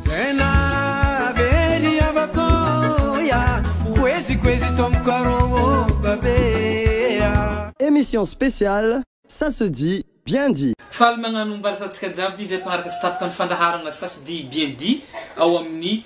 Zena veri avakoya, kwezi tomkaro babea. Émission spéciale, ça se dit bien dit. Faly magnano mbaratatsika jiaby izy ampagnaraka sy tapaka ny fandaharagna sasy di bien dit ao amin'ny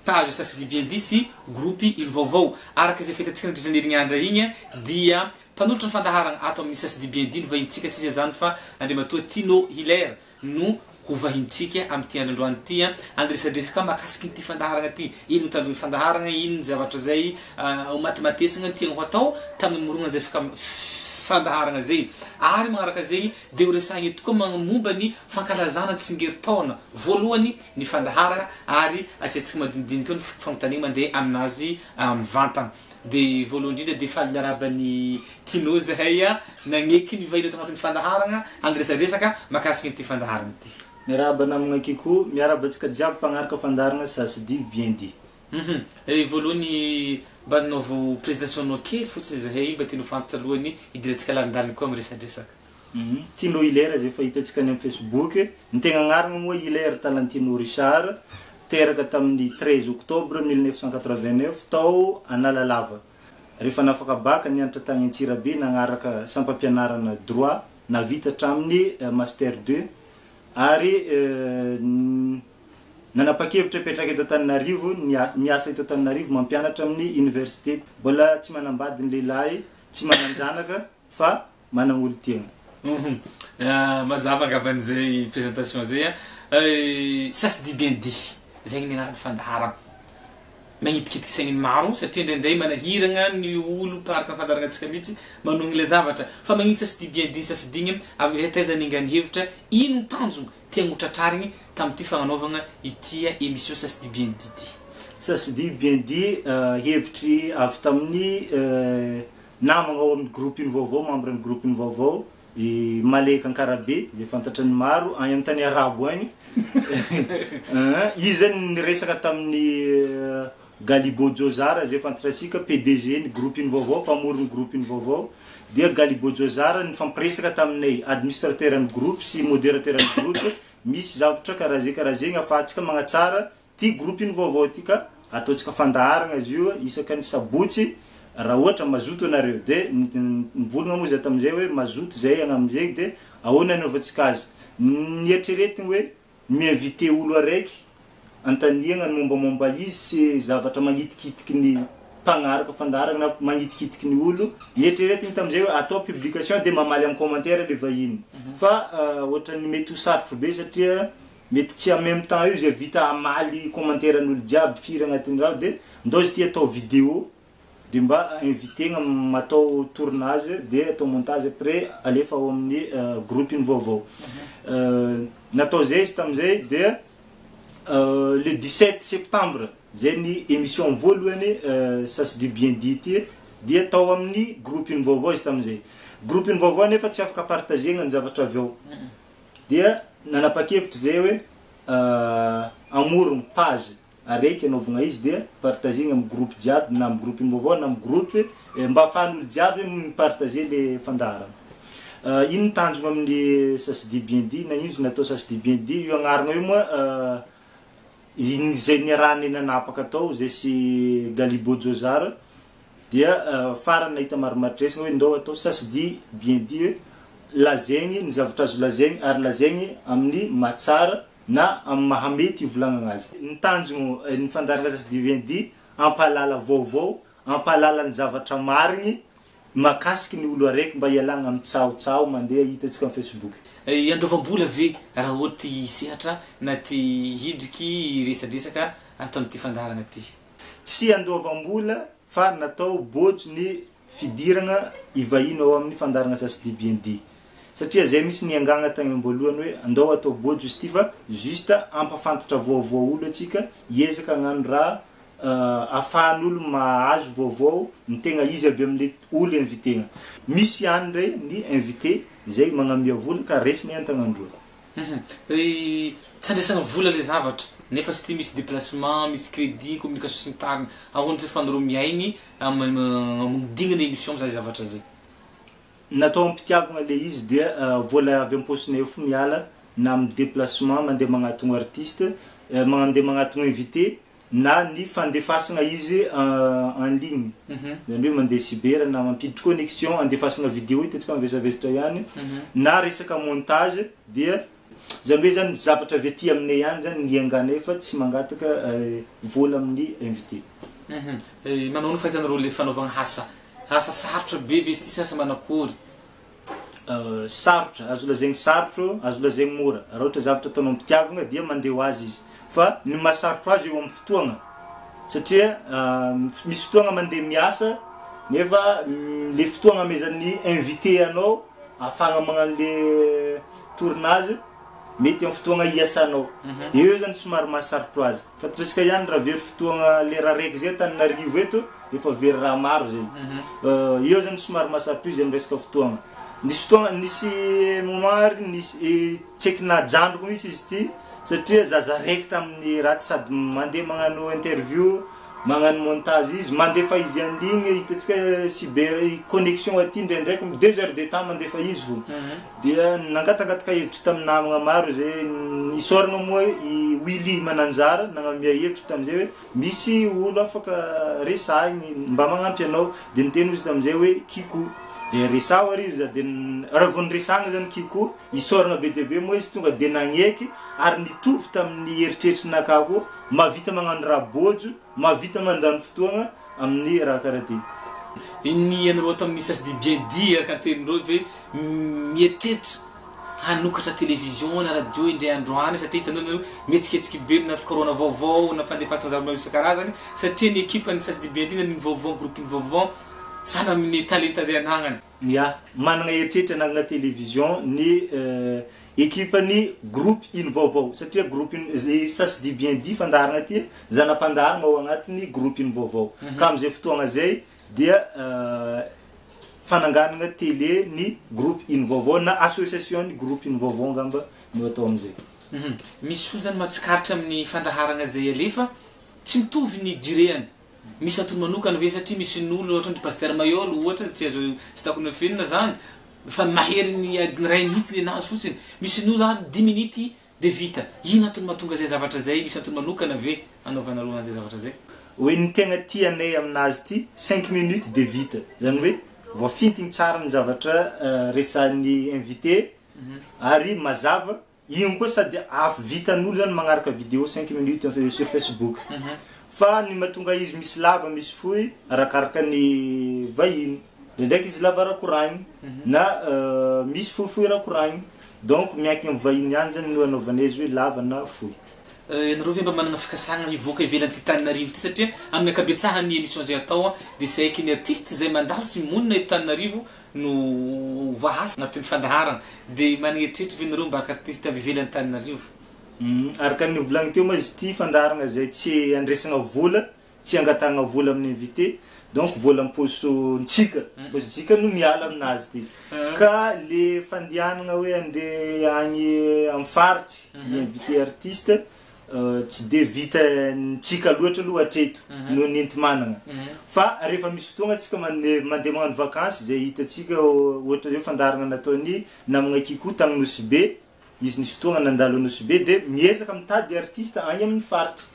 page sasy di bien dit sy groupe ilo vaovao araka izay fetatsika nandritra ny herinandra igny dia mpanolotra ny fandaharagna ato amin'ny sasy di bien dit novahintsika tsy izy zany fa Andriamatoa Tino Hilaire no hovahintsika amin'ity androandro ty andresadresaka makasiky ity fandaharagna ty ino tanjogny fandaharagna ino zavatra zay matimatesagna tiagna ho atao tamin'ny morogna zay fandaharagna zay ary magnaraka zay dia ho resahigna eto koa momba ny fankalazana tsingerin-taona voalohany ny fandaharagna ary asiantsika madinidinika eo ny fanontaniana mandeha aminazy mivantana dia voalohany indrindra dia faly miarabany Tino zahay nagneky ny vahiny eto agnatin'ny fandaharagna andresadresaka makasiky ity fandaharagna ity. Miaraba namagna kiko miarabantsika jiaby mpagnaraka fandaharagna sasy di bien dit. Voalohany mba nanaovy présentation kely fotsiny zahay mba tianao fantatra alohany idirantsika landaliny koa miresadresaka. Tino Hilaire zay fa hitantsika any amin'ny Facebook ny tegna agnarana moa Hilaire Talentino Richard teraka tamin'ny 13 octobre 1989 tao Analalava. Rehefa nafaka baka nianatra tagny Antsirabe nagnaraka sampampianarana droit navita hatramin'ny master 2 ary nanapakevitra petraka eto Antananarivo miasa eto Antananarivo mampianatra amin'ny université mbola tsy manambady ny lehilahy tsy mananjanaka fa manangolo tiagna. Mazava angaban'izay présentation zay sasy di bien dit zay ny agnarany fandaharagna magnitikitiky saigny maro satria indraindray manahiragna ny olo mpanaraka fandaharagna antsika mihitsy manogny le zavatra fa magnino sasy di bien dit safidigny amin'ny taizany ingany hevitra ino tanjogny tiagna hotratrarigny tamin'ity fagnanaovagna ity émission sasy di bien dit ty. Sasy di bien dit hevitry avy tamin'ny namagna ao amin'ny groupe ino vaovao membre ny groupe ino vaovao Maleka Ankarabe zay fantatry ny maro any amin'ny tany arabo agny izy zany niresaka tamin'ny Galibo Jozara zay fantatrasika PDG ny groupe ino vaovao mpamorony groupe ino vaovao dia Galibo Jozara nifampiresaka taminay administrateur ny groupe sy modérateur ny groupe misy zavatra karaha zegny afahantsika magnatsara ty groupe ino vaovao ty ka ataontsika fandaharagna izy io isaka ny sabotsy raha ohatra mazoto anareo dia nivolagna moa zay tamin'izay hoe mazoto zay agnamizay dia ahoana anaovantsika azy nieritreretigny hoe miinvité olo araiky antaniagna ny mombamomba izy sy zavatra magnitikitiky ny mpagnaraka fandaharagna na magnitikitiky ny olo nieritreretigny tamin'izay hoe atao publication dia mamaly amin'ny commentaire le vahiny fa ohatrany mety ho sarotro be satria mety tsy en même temps io zay vita amaly commentaire n'olo jiaby firy agnatin'ny raha dia ndao izy ty atao vidéo dia mba invité-gna matao tournage dia atao montage après alefa ao amin'ny groupe ino vaovao. Natao zay izy tamin'izay dia le 17 septembre zay ny émission voalohany sasy di bien dit ty dia atao amin'ny groupe ino vaovao izy tamin'izay. Groupe ino vaovao nefa tsy afaka partagena ny zavatra avy ao dia nanapakevitra zay hoe amorogny page araiky anaovagna izy dia partagena amin'ny groupe jiaby na amin'ny groupe ino vaovao na amin'ny groupe mba ahafahan'olo jiaby mipartager le fandaharagna. Ino ny tanjogna amin'ny sasy di bien dit na ino izy natao sasy di bien dit io agnarana io moa zay niarahany nanapaka atao zay sy Galibo Jozara dia farany nahita marimaritresagna hoe ndao atao sasy di bien dit hoe lazaigny ny zavatra azo lazaigny ary lazaigny amin'ny mahatsara na amin'ny mahamety ivolagnana azy. Ny tanjogno ny fandaharagna sasy di bien dit ampalala vaovao ampalala ny zavatra marigny makasiky ny olo araiky mba ialagna amin'ny tsaotsao mandeha hitantsika amin'ny Facebook. Andovam-bola ve raha ohatra sehatra na ty hidriky resadresaka ataon'ity fandaharagna ty? Tsy andovam-bola fa natao bojo ny fidiragna ivahino ao amin'ny fandaharagna sasy di bien dit satria zay misy niangagna tagny amboalohany hoe andao atao bojo izy ty fa juste ampafantatra vaovao olo atsika hiezaka hagnano raha ahafahan'olo mahazo vaovao ny tegna izy avy amin'le olo invitegna. Misy ihany ndray ny invité zay magnamia vola ka resiny an-tagnandroa. Tsy andresagna vola le zavatra nefa sy ty misy déplacement misy crédit communication sy ny tariny ahoana tsy fandarao miaigny amodignana émission zay zavatra zay. Natao ampitiavagna le izy dia vola avy am-posinay fo miala na amin'ny déplacement mandeha magnatogno artiste mandeha magnatogno invité na ny fandefasagna izy en ligne zany hoe mandeha cyber na mampiditry connexion andefasagna vidéo hitantsika mivesavezatra ihany na resaka montage dia zany hoe zany zavatra avy aty aminay ihany zany nianganay fa tsy mangataka vola amin'ny invité. Manao fahitana le fanaovagna asa sarotra be izy ty sasa manakory sarotra azo lazaigny sarotro azo lazaigny mora raha ohatra zavatra ataonao mpitiavagna dia mandeha ho azy izy fa ny mahasarotra azy eo amin'ny fotoagna satria misy fotoagna mandeha miasa nefa le fotoagna amezan'ny invité anao afagna magnano le tournage mety amin'ny fotoagna iasanao eo zany somary mahasarotra azy fa tsika ihany raha very fotoagna le raha raiky zay Antananarivo eto efa very raha maro zay eo zany somary mahasarotra izy amin'ny resaka fotoagna nisy fotoagna nisy moment nisy tseky najandroko misy izy ty satria zaza raiky tamin'ny raha sady mandeha magnano interview magnano montage izy mandefa izy en ligne hitantsika cyber connexion aty ndraindraiky 2 heures de temps mandefa izy vo dia nangatangataka hevitry tamin'ny namagna maro zay isoragna moa i Willy Mananjara nagnamia hevitry tamin'izay hoe misy olo afaka resahigny mba magnampy anao dia niteny izy tamin'izay hoe Kikou dia resao ary izy dia raha vao niresagna zany Kikou isoragna be dia be moa izy tonga dia nagneky ary nitovy tamin'ny eritreritrinakahy koa mahavita magnano raha bojo mahavita mandany fotoagna amin'ny raha karaha ty. Ny anareo tamin'ny sasy bien dit arakaterindreo ve mieritreritra hanokatra télévision na radio indray andro any satria hitanao mihetsiketsika be na fikorona vaovao na fandefasana zavatra isan-karazany satria ny ekipa ny sasy bien dit na ny vaovao groupe ny vaovao samy amin'ny talenta zay anagnany. Ya managna eritreritra anagna télévision ny équipe ni groupe in vaovao satria groupe in sasy di bien dit fandaragna ty zanam-pandaragna ao agnatiny groupe in vaovao ka am'izay fotoagna zay dia fananganagna télé ny groupe in vaovao na association ny groupe in vaovao ngamba no atao am'izay. Misy olo zany matsikaritra amin'ny fandaharagna zay alefa tsy mitovy ny duréany misy antony manokana ve satria misy n'olo ohatra ny pasteur Mayolo ohatra tsy azo tsy tako ny filina zany fa mahery ny ray minutes le nazy fotsiny misy n'olo ary 10 minutes de vita ino antony mahatonga zay zavatra zay misy antony manokana ve anaovanareo an'izay zavatra zay hoe ny tegna tianay aminazy ty 5 minutes de vita zany hoe voafintigny tsara ny zavatra resan'ny invité ary mazava igny koa sady afo vitan'olo zany magnaraka vidéo 5 minutes sur Facebook fa ny mahatonga izy misy lava misy fohy arakaraka ny vahiny ndraiky izy lava rakoragny na misy fohifohy rakoragny donc miankina amin'ny vahiny ihany zany no anaovanay izy hoe lava na fohy. Ianareo ve mba manana fikasagna hivoaka ivelan'ny ty Tananarivo ty satria amin'ny ankabetsahany émission zay atao dia saiky ny artiste zay mandalo sy monina eto Tananarivo no voahasa agnatin'ny fandaharana dia maneritreritry ve nareo mba artiste avy ivelan'ny Tananarivo? Araka ny volagny teo moa izy ty fandaharagna zay tsy andresagna vola tsy angatagna vola amin'ny invité donc vola posontsika posontsika no miala aminazy ty ka le fandianagna hoe andeha agny amin'ny faritry ny invité artiste tsy de vitantsika loatra aloha hatreto no nenti managna fa rehefa misy fotoagna tsika mandeha magnano vacances zay hitatsika ohatra zay fandaharagna nataony namagna Kikou tagny Nosy izy nisy fotoagna nandalo Nosy de miezaka mitady artiste agny amin'ny faritry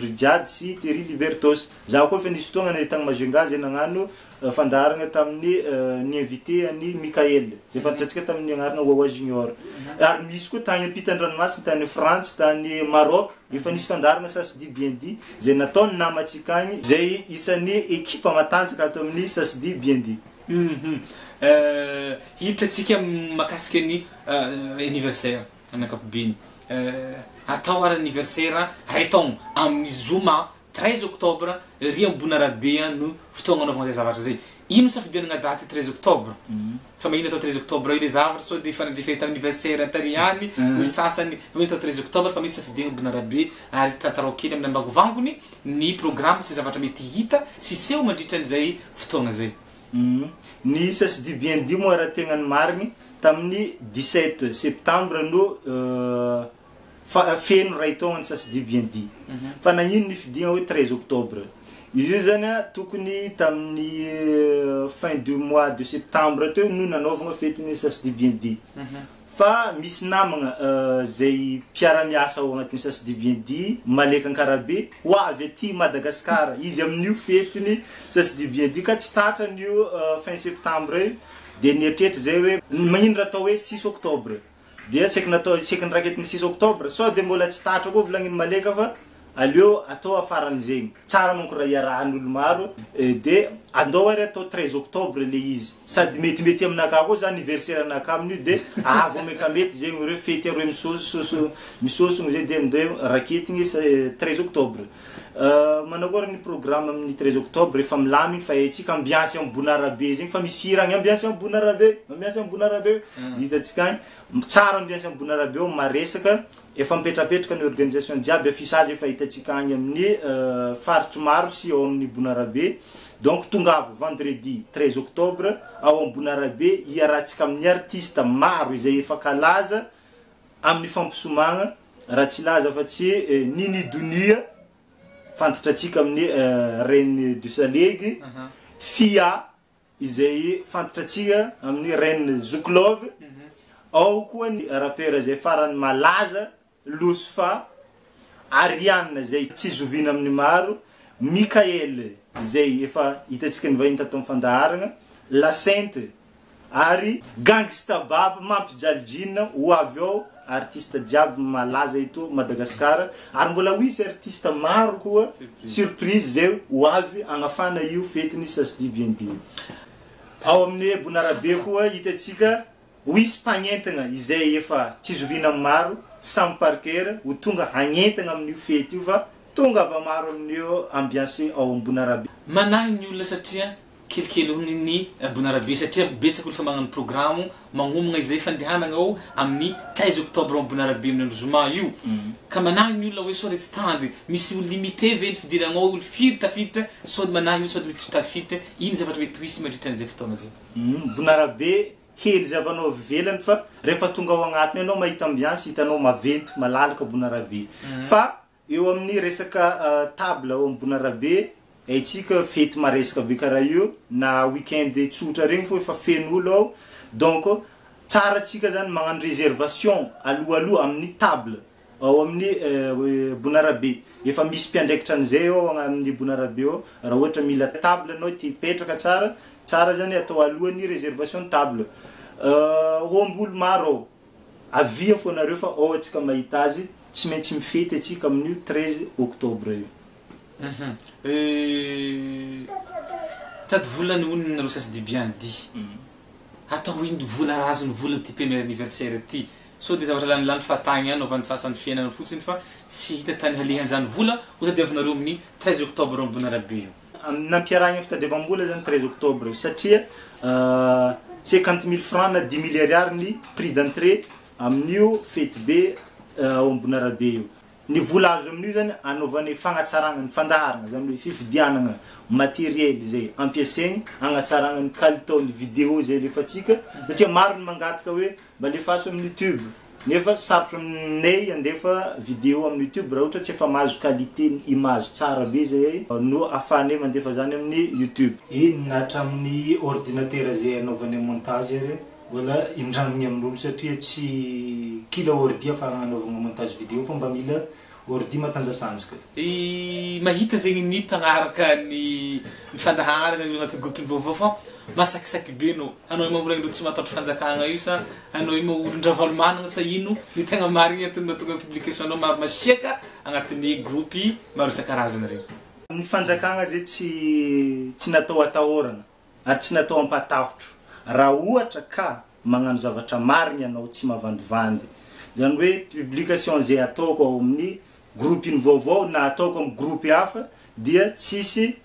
Rijady sy Terry Libertos zaho koa fa nisy fotoagna nahitagna Majunga zay nagnano fandaharagna tamin'ny ny invité any Mikael zay fantatsika tamin'ny agnarana Wawa Junior ary misy koa tany ampitan-dranomasina tany France tany Maroc efa nisy fandaharagna sasy di bien dit zay nataony namatsika agny zay isan'ny ekipa matanjaka ato amin'ny sasy di bien dit. Hitantsika makasika ny anniversaire amin'ny ankapobeny atao ary anniversaire ray taogno amin'ny zoma 13 octobre ry Ambonarabe no fotoagna anaovagna zay zavatra zay ino safidianagna daty 13 octobre fa mahino atao 13 octobre io le zavatra so de fanadrifeta anniversaire tariany ny sasany mahino atao 13 octobre fa misy safidiagna Ambonarabe ary tantarao kely amin'ny ambangovangony ny programme sy zavatra mety hita sy seho mandritra an'izay fotoagna zay. Ny sasy di bien dit moa raha tegna ny marigny tamin'ny 17 septembre no feno ray taogna ny sasy di bien dit fa nagnino ny fidigna hoe 13 octobre izy io zany tokony tamin'ny fin du mois de septembre teo no nanaovagna fetiny sasy di bien dit fa misy namagna zay mpiara-miasa ao agnatin'ny sasy dibiendi maleka ankarabe ho avy aty Madagasikara izy amin'io fetiny sasy dibiendi ka tsy tratran'io fin septembre de nieritreritry zay hoe magnino raha atao hoe 6 octobre dia seky natao seky niraketin'ny 6 octobre so de mbola tsy tatra koa volagniny maleka fa aleo atao afarany zegny tsara manko raha iarahan'olo maro de andao ary atao 13 octobre le izy sady metimety aminaka koa za anniversaire anaka amin'io de avo mekamety zegny reo fety areo misosogno zay de andeo raketigny 13 octobre manakory ny programme amin'ny 13 octobre efa milaminy fa etsika ambiance amin'ny Bonarabe zegny fa misy hiragny ambiance amin'ny Bonarabe hitatsika agny tsara ambiance amin'ny Bonarabe maresaka efa mipetrapetraka ny organisation jiaby affichage efa hitatsika agny amin'ny faritry maro sy ao amin'ny Bonarabe donc tongavo vendredi 13 octobre ao amin'ny Bonarabe hiarahantsika amin'ny artiste maro izay efa kalaza amin'ny fampisomagna raha tsy laza fa tsy Nini Dunia fantatratsika amin'ny Reine du Salegy Fia izay fantatratsika amin'ny Reine Zuklov ao koa ny rappeur zay farany malaza Losfa Ariane zay tsy zovina amin'ny maro Mikael zay efa hitatsika ny vahiny tato fandaharagna La Sainte ary Gangsta Bab mampijalijina ho avy ao artiste jiaby malaza ito Madagasikara ary mbola hoisy artiste maro koa surprise zay ho avy agnafana io fetiny sasy dibiendi ao amin'ny Bonarabe koa hitatsika hoisy mpagnentagna izay efa tsy zovina maro Sam Parker ho tonga hagnentagna amin'io fety io fa tonga avy maro amin'io ambiance ao amin'ny Bonarabe manahy ny olona satria kelikely ny Bonarabe satria betsaka olo fa magnano programme magnomagna izay fandehanagna ao amin'ny 13 octobre amin'ny Bonarabe amin'ny androzoma io ka manahy ny olona hoe sody tsy tandry misy olo limité ve ny fidiragna ao olo firy tafiditra sody manahy olo sody mety tafiditra ino zavatra mety hoisy mandritra an'izay fotoana zay Bonarabe hely zavanao velany fa rehefa tonga ao agnatiny anao mahita ambiance hitanao maventy malalaka Bonarabe fa eo amin'ny resaka table ao amin'ny Bonarabe etsika fety maresaka be karaha io na weekend tsotra regny fo efa fen'olo ao donc tsara tsika zany magnano réservation aloha amin'ny table ao amin'ny Bonarabe efa misy mpiandraikitra an'izay ao amin'ny Bonarabe ao raha ohatra mila table anao ty petraka tsara zany atao alohan'ny réservation table hombolo maro ao avia fonareo fa ao atsika mahita azy tsy maintsy mifety atsika amin'io 13 octobre io tady vola ny onona ro sasy dibiendi atao ino vola razony vola ty premier anniversaire ty so de zavatra lanilany fatagny any ovan'ny sasany fiainana fotsiny fa tsy hita tany halehan'izany vola ho tadiavinareo amin'ny 13 octobre amin'ny Bonarabe io nampiarahagna fitadiavam-bola zany 13 octobre satria 50 000 francs na 10 000 ariary ny prix d'entrée amin'io fety be ao amin'ny Bonarabe io ny vola azo amin'io zany anaovany fagnatsaragna ny fandaharagna zany hoe fividianagna matériel zay ampiasaigny agnatsaragna ny qualité ny vidéo zay lefatsika satria maro ny mangataka hoe mba lefaso amin'ny YouTube nefa sarotro aminay andefa vidéo amin'ny YouTube raha ohatra tsy efa mahazo qualité ny image tsara be zay no ahafahanay mandefa zany amin'ny YouTube na hatramin'ny ordinateur zay anaovany montage ary wala indragny amin'olo satria tsy kila ordi afahagna anaovagna montage vidéo fa mba mila ordi matanjatanjaka mahita zegny ny mpagnaraka ny fandaharagna agnaty groupe vaovao fa masakisaky be anao mavolan'olo tsy matatro fanjakagna io sa anao olon-dravalo managna sa ino ny tegna marigny atiny mahatonga publication anao maro masiaka agnatin'ny groupe maro isan-karazana regny ny fanjakagna zay tsy natao atahorana ary tsy natao ampatahotro raha ohatra ka magnano zavatra marigny anao tsy mavandivandy zany hoe publication zay ataoko ao amin'ny groupe iny vaovao na ataoko amin'ny groupe hafa dia tsisy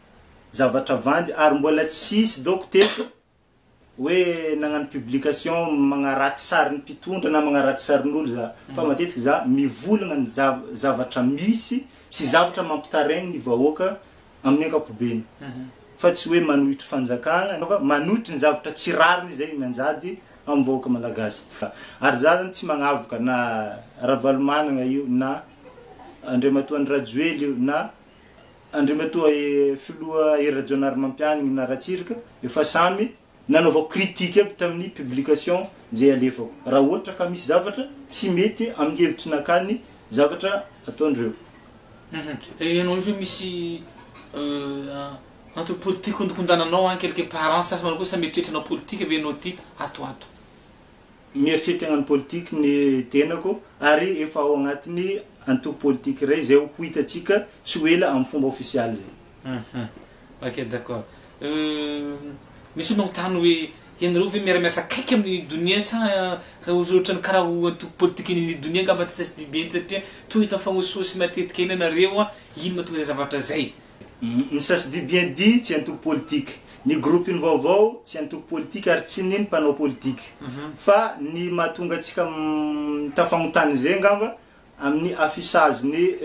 zavatra vandy ary mbola tsisy doko teto hoe nagnano publication magnaratsy sariny mpitondra na magnaratsy sarin'olo za fa matetiky za mivolagna ny zavatra misy sy zavatra mampitaraigny ny vahoaka amin'ny ankapobeny fa tsy hoe manohitry fanjakagna fa manohitry ny zavatra tsy rariny zay manjady amin'ny vahoaka malagasy ary za zany tsy magnavoka na Ravalomanagna io na Andriamatoa Andrajoely io na Andriamatoa filoha Era Jonary Mampianigny na Ratsiraka efa samy nanaovao critique aby tamin'ny publication zay alefako raha ohatra ka misy zavatra tsy mety amin'ny hevitrinakany zavatra ataondreo. Ianao io misy antoko politique kondokondananao an quelque part sasy manao koa sa mieritreritra politique ave anao ty ato. Mieritreritra hagnano politique ny tenako ary efa ao agnatiny antoko politique ray zay ho hitatsika tsy ho ela amin'ny fomba official zay. Ok, d'accord. Misy nontany hoe ianareo ve miara-miasa kaiky amin'ny donia sa ohatrany karaha ho antoko politique ny donia ngamba ty sasy diben satria to hita fagnososy matetika eny anareo ino mahatonga zay zavatra zay. Ny sasy dibien di tsy antoko politique, ny groupe ny vaovao tsy antoko politique ary tsy niny mpanao politique. Fa ny mahatonga atsika tafagnotany zay ngamba amin'ny affichage ny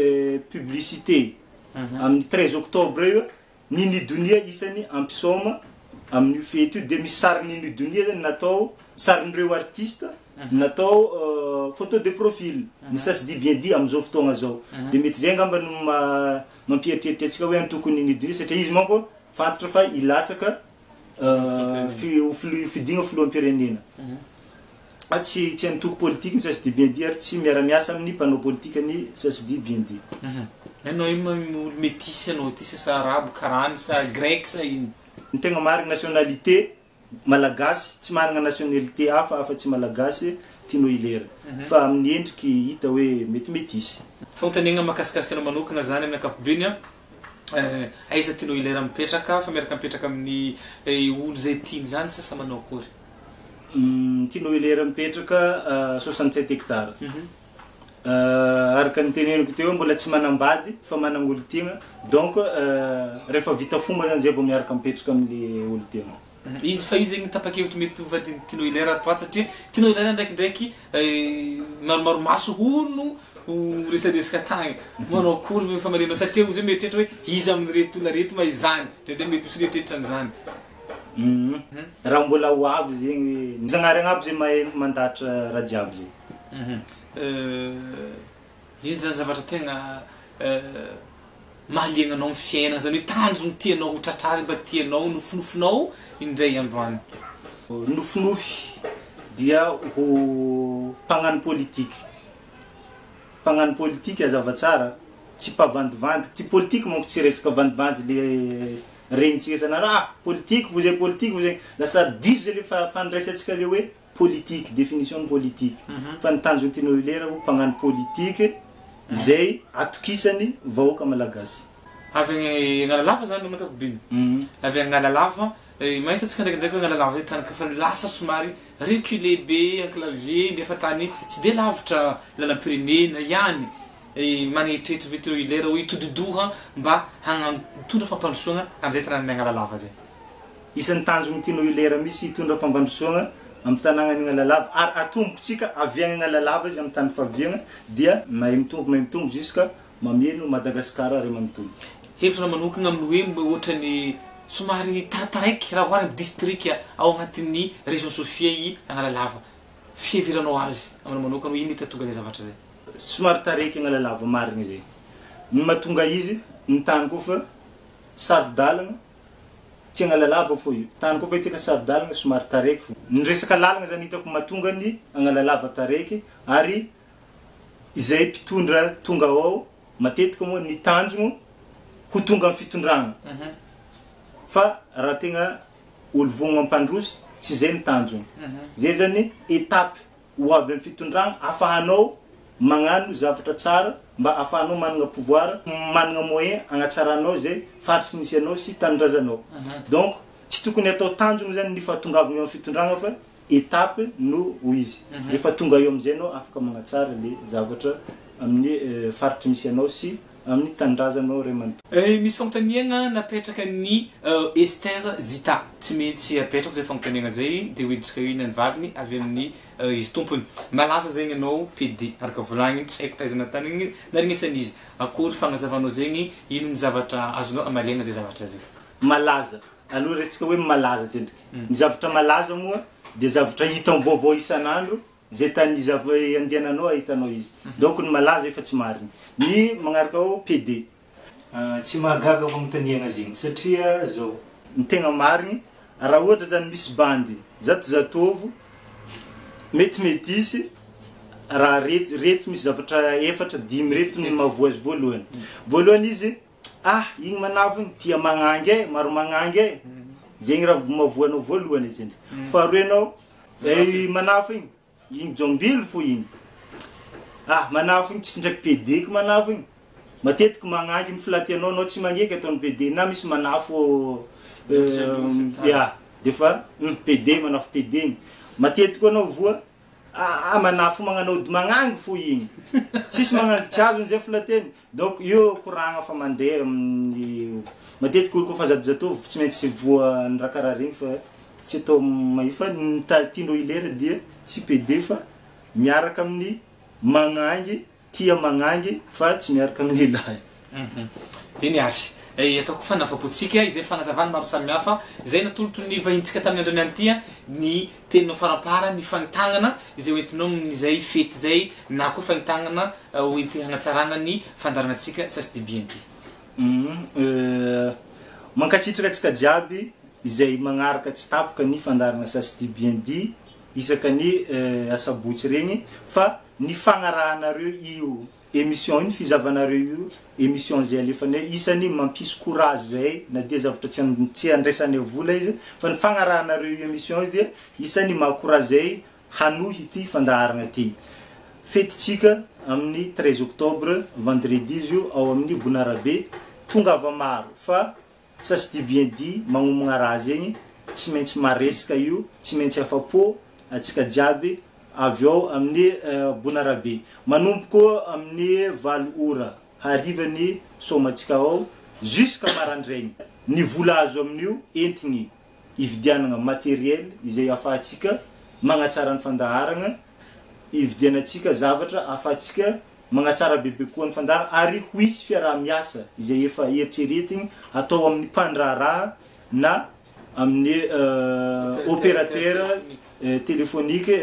publicité amin'ny 13 octobre io ny donia isany ampisoma amin'ny fety de misy sariny ny donia zany natao sarin'ireo artiste natao photo de profil ny sasy dibien di am'izao fotoagna zao de mety zay ngamba no mampieritreritra atsika hoe antokony ny donia satria izy manko fantatra fa ilatsaka fidigna filoham-pirenena. Tsy antoko politique ny sasy dibien di ary tsy miara-miasa amin'ny mpanao politique ny sasy dibien di. Ianao io olo métis anao ty sa arabo karany sa grec sa ino? Ny tegna marina nationalité malagasy tsy manana nationalité hafa tsy malagasy tianao ilera fa amin'ny endriky hita hoe mety métis. Fontanegna mahakasikasika anao manokana zany amin'ny ankapobeny aiza tianao ilera mipetraka fa miaraka mipetraka amin'ny olo zay tiany zany sa manao akory? Tianao ilera mipetraka 67 hectares. Araka ny teneniko teo mbola tsy manambady fa manangolo tegna donc rehefa vita fomba zany zay vao miaraka mipetraka amin'ny olo tegna. Izy fa izy zegny tapakevitra mety ho tianao ilera atoa satria tianao ilera ndraikindraiky maromaro maso hono resadresaka tagny manao akory fa malema satria ozy mieritreritra hoe izy amin'ny reto olona reto ma izany ndraindray mety misy mieritreritrany zany. Raha mbola ho avy zegny ny zagnarana aby zay mahay mandatra raha jiaby zay. Ino zany zavatra tegna mahaliagna anao amin'ny fiainana zany hoe tanjony tianao ho tratrary mba tianao nofinofinao indray androany? Nofinofy dia ho mpagnano politique. Mpagnano politique azava tsara tsy mpavandivandy. Ty politique manko tsy resaka vandivandy le regnitsika sanara politique vous êtes politique vous êtes lasa diso zay le fandraisantsika le hoe politique, définition de politique. Fa ny tanjony tianao ilera ho mpagnano politique zay atokisany vahoaka malagasy. Avy agnalalava zany amin'ny ankapobeny. Avy agnalalava mahita antsika ndraikindraiky hoe agnalalava zay tany fa lasa somary reculé be enclavier nefa tany tsy de lavitra lalam-pirenena ihany. Maneritreritry ve tianao ilera hoe todidoha mba hitondra fampandrosoagna amin'izay tanàn'ny agnalalava zay? Isan'ny tanjony tianao ilera misy hitondra fampandrosoagna amin'ny tanàgnany agnalalava ary atombokontsika aviagna agnalalava izy amin'ny tany faviagna dia mahay mitombo jusqu'à mameno Madagascar ray manotombo. Hevitra manokana amin'ny hoe ohatrany somary tarataraiky raha ohary district ao agnatin'ny région Sofia i agnalalava. Fiheveranao azy amin'ny manokana hoe ino itatonga zay zavatra zay? Somary taraiky agnalalava marigna zay. Ny mahatonga izy ny tany koa fa sarodalagna tsy agnalalava fo io. Tany koa fa hiteka sarodalagna somary taraiky fo. Ny resaka lalagna zany hitako mahatonga ny agnalalava taraiky ary izay mpitondra tonga ao matetika moa ny tanjona ho tonga amin'ny fitondrana. Fa raha tegna olo vogno ampandrosy tsy zay ny tanjona. Zay zany étape ho avy amin'ny fitondrana afahanao magnano zavatra tsara mba afahanao manana pouvoir manana moyen agnatsaragnao zay faritry misy anao sy tanindrazanao. Donc tsy tokony atao tanjona zany ny fahatongavana amin'ny fitondrana fa étape no ho izy. Rehefa tonga eo amin'izay anao afaka magnatsara le zavatra amin'ny faritry misy anao sy amin'ny tanindrazanao ray manotombo. Misy fanontaniagna napetraka ny Esther Zita tsy maintsy apetrako zay fanontaniagna zay dia hoentsika io ny vadiny avy amin'ny izy tompony. Malaza zegny ianao PD araka volagny tsy haiko taizana tany igny naregnesany izy akory fagnazavanao zegny ino ny zavatra azonao amaliagna zay zavatra zay? Malaza aloha resaka hoe malaza tsendriky. Ny zavatra malaza moa dia zavatra hita vaovao isan'andro zay tany izy andehananao ahitanao izy. Donc ny malaza efa tsy marina. Ny magnaraka ao PD tsy mahagaga famontaniagna zegny satria zao ny tegna mariny raha ohatra zany misy bandy zatovo mety isy raha reto misy zavatra efatra dimy reto no mavoazy voalohany izy igny manavo igny tia magnangy maro magnangy zegny raha mavoanao voalohany izy faharoa anao manafo igny jombily fo igny manafo igny tsy ndraiky PD ko manafo igny matetiky magnangy miflaty anao tsy magneky ataony PD na misy manafo defa PD manafo PD igny matetiky anao voa manafo magnanao magnangy fo igny tsisy magnangy tsy azo zay filateny donc io koragna fa mandeha matetiky olo kofa zatovo tsy maintsy voa raha karaha regny fa tsy atao fa tiandreo ilera dia tsy PD fa miaraka amin'ny magnangy tia magnangy fa tsy miaraka amin'ny lehilahy. Iny asy ataoko fanafapotsika izay fagnazavana maro samihafa izay natolotro ny vahintsika tamin'ny andro nianty ny teninao farampara ny fagnotagnana izay hoentinao amin'izay fety zay na koa fagnotagnana hoenty hanatsarana ny fandaranantsika sasy BND. Mankasitraka atsika jiaby izay magnaraka tsy tapaka ny fandarana sasy BND isaka ny asabotsy regny fa ny fagnarahanareo io émission iny fizavanareo io émission zay alefanay isany mampisy courage zay na dia zavatra tsy andraisany vola izy fa ny fagnarahanareo io émission io dia isany mahakorazay hanohy ity fandaharana ty fetitsika amin'ny 13 octobre vendredi io ao amin'ny Bonarabe tonga ava maro fa sasy BND magnomagna raha zegny tsy maintsy maresaka io tsy maintsy afapo atsika jiaby avy ao amin'ny Bonarabe manompoko amin'ny 20 ora harivany somatsika ao jusqu'à marandraigny ny vola azo amin'io entigny ividianana matériel izay afahatsika magnatsara ny fandaharana ividianatsika zavatra afahatsika magnatsara bebe koa ny fandaharana ary ho isy fiaraha-miasa izay efa eritreretigny atao amin'ny mpandraharaha na amin'ny opérateur téléphonique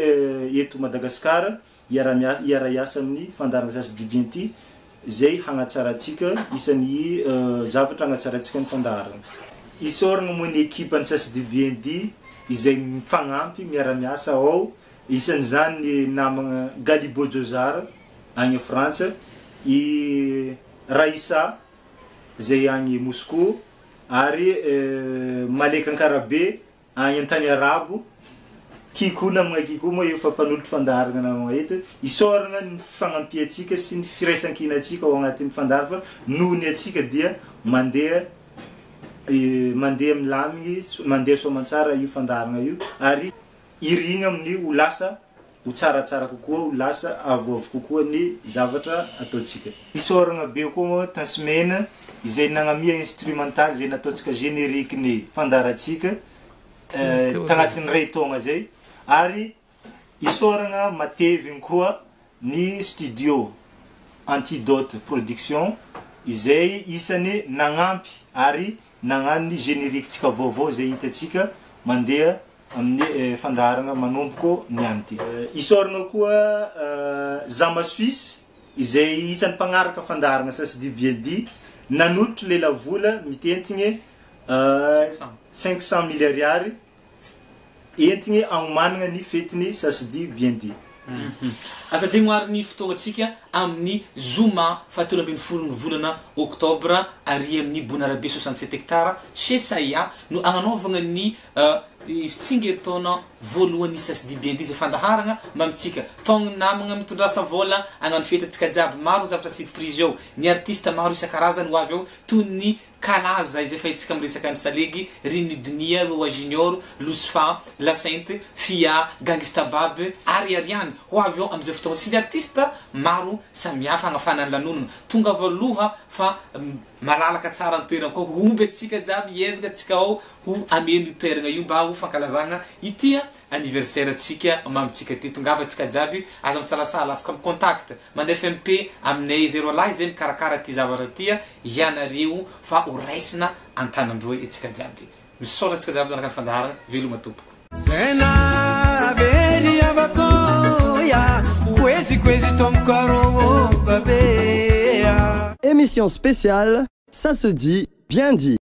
eto Madagascar iara-iasa amin'ny fandarana sasy BND zay hagnatsaratsika isany zavatra hagnatsaratsika ny fandaharana. Isoragna moa ny ekipa ny sasy BND izay mifagnampy miara-miasa ao isan'izany ny namagna Galibo Jozara agny Frantsa, i Raissa zay agny Moscou ary Malek Ankarabe agny an-tany Arabo Kiko namagna Kiko moa efa mpanolotra fandaharana namagna eto isoragna ny fagnampia-tsika sy ny firaisan-kinatsika ao agnatin'ny fandaharana fa nohony atsika dia mandeha milamigny mandeha soamantsara io fandaharana io ary irigna amin'ny ho lasa ho tsaratsara kokoa ho lasa avoavo kokoa ny zavatra ataotsika. Isoragna be koa moa tansemaina izay nagnamia instrumental zay nataotsika générique ny fandaharatsika tagnatin'ny ray taogna zay ary isoragna matevigny koa ny studio Antidote Production izay isany nagnampy ary nagnano ny générique tsika vaovao zay hitatsika mandeha amin'ny fandaharana manompoko nianty. Isoragna koa Zama Suisse izay isany mpagnaraka fandaharana sasy BND nanotro lela vola mitentigny 500 milliards entigny agnomanagna ny fetiny sasy BND. Asa dignoary ny fotoagnantsika amin'ny zoma fahatelo ambin'ny folon'ny volana oktobra ary amin'ny Bonarabe 67 hectares chez Saya no agnanovagna ny fitsingeritaona voalohany sasy BND zay fandaharana mamitsika taogny namagna mitondrasa vola agnano fetatsika jiaby maro zavatra surprise ao ny artiste maro isan-karazany ho avy ao toy ny Kalaza izay fahitsikaamiresaka ny Salegy, Riny Dunia, Loa Junior, Lusfa, La Sainte, Fia, Gangsta Babe, ary Ariane ho avy ao amizay fotoagna sy ny artiste maro samihafa hagnafanany lanonana tonga voaloha fa malalaka tsara ny toerana koa omby atsika jiaby iezaka atsika ao ho ameno toerana io mba ho fankalazagna ity anniversaire atsika mamitsika ty tongava atsika jiaby aza misalasala afaka amin'ny contact mandeha FMP aminay 0 lahy zay mikarakara ty zavatra ty ianareo fa ho raisina antanandreo atsika jiaby misaotra atsika jiaby anaka ny fandaharana veloma tompoko Zena veli avakoya kwezi kwezi tomkaro babea. Émission spéciale, ça se dit bien dit.